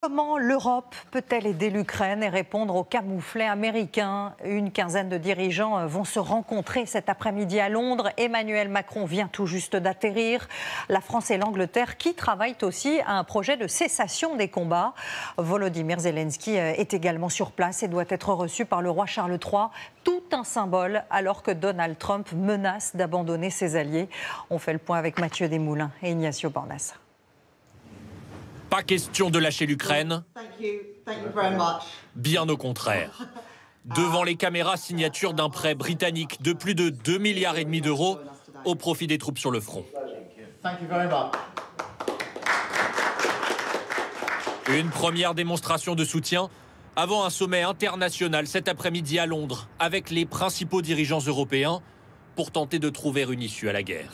Comment l'Europe peut-elle aider l'Ukraine et répondre aux camouflets américains? Une quinzaine de dirigeants vont se rencontrer cet après-midi à Londres. Emmanuel Macron vient tout juste d'atterrir. La France et l'Angleterre qui travaillent aussi à un projet de cessation des combats. Volodymyr Zelensky est également sur place et doit être reçu par le roi Charles III. Tout un symbole alors que Donald Trump menace d'abandonner ses alliés. On fait le point avec Mathieu Desmoulins et Ignacio Bornas. Pas question de lâcher l'Ukraine, bien au contraire. Devant les caméras, signature d'un prêt britannique de plus de 2,5 milliards d'euros au profit des troupes sur le front. Une première démonstration de soutien avant un sommet international cet après-midi à Londres avec les principaux dirigeants européens pour tenter de trouver une issue à la guerre.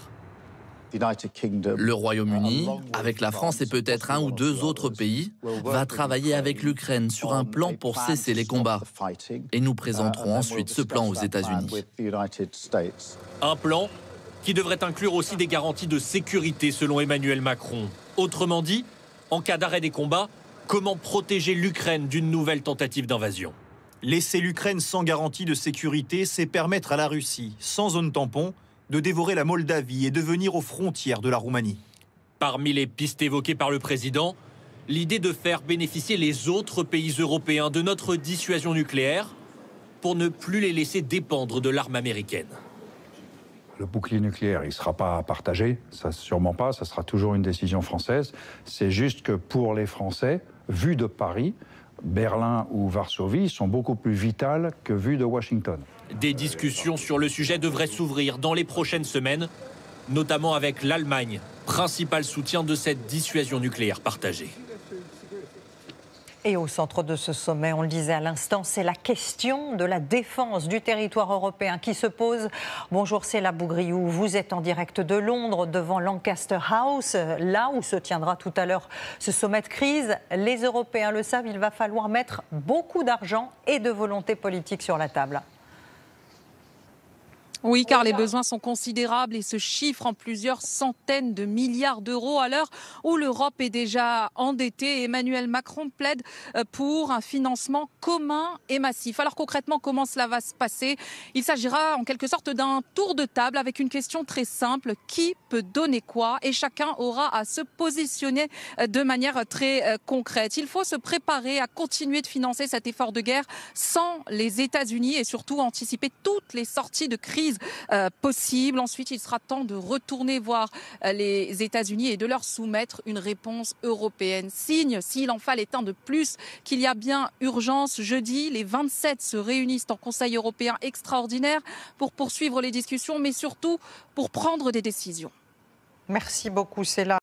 Le Royaume-Uni, avec la France et peut-être un ou deux autres pays, va travailler avec l'Ukraine sur un plan pour cesser les combats. Et nous présenterons ensuite ce plan aux États-Unis. Un plan qui devrait inclure aussi des garanties de sécurité selon Emmanuel Macron. Autrement dit, en cas d'arrêt des combats, comment protéger l'Ukraine d'une nouvelle tentative d'invasion? Laisser l'Ukraine sans garantie de sécurité, c'est permettre à la Russie, sans zone tampon, de dévorer la Moldavie et de venir aux frontières de la Roumanie. Parmi les pistes évoquées par le président, l'idée de faire bénéficier les autres pays européens de notre dissuasion nucléaire pour ne plus les laisser dépendre de l'arme américaine. Le bouclier nucléaire, il ne sera pas partagé, ça sûrement pas, ça sera toujours une décision française. C'est juste que pour les Français, vu de Paris, Berlin ou Varsovie sont beaucoup plus vitales que vu de Washington. Des discussions sur le sujet devraient s'ouvrir dans les prochaines semaines, notamment avec l'Allemagne, principal soutien de cette dissuasion nucléaire partagée. Et au centre de ce sommet, on le disait à l'instant, c'est la question de la défense du territoire européen qui se pose. Bonjour Céla Bougriou, vous êtes en direct de Londres devant Lancaster House, là où se tiendra tout à l'heure ce sommet de crise. Les Européens le savent, il va falloir mettre beaucoup d'argent et de volonté politique sur la table. Oui, car les besoins sont considérables et se chiffrent en plusieurs centaines de milliards d'euros à l'heure où l'Europe est déjà endettée. Emmanuel Macron plaide pour un financement commun et massif. Alors concrètement, comment cela va se passer? Il s'agira en quelque sorte d'un tour de table avec une question très simple. Qui peut donner quoi? Et chacun aura à se positionner de manière très concrète. Il faut se préparer à continuer de financer cet effort de guerre sans les États-Unis et surtout anticiper toutes les sorties de crise possible. Ensuite, il sera temps de retourner voir les États-Unis et de leur soumettre une réponse européenne. Signe, s'il en fallait un de plus, qu'il y a bien urgence. Jeudi, les 27 se réunissent en Conseil européen extraordinaire pour poursuivre les discussions, mais surtout pour prendre des décisions. Merci beaucoup, Céla.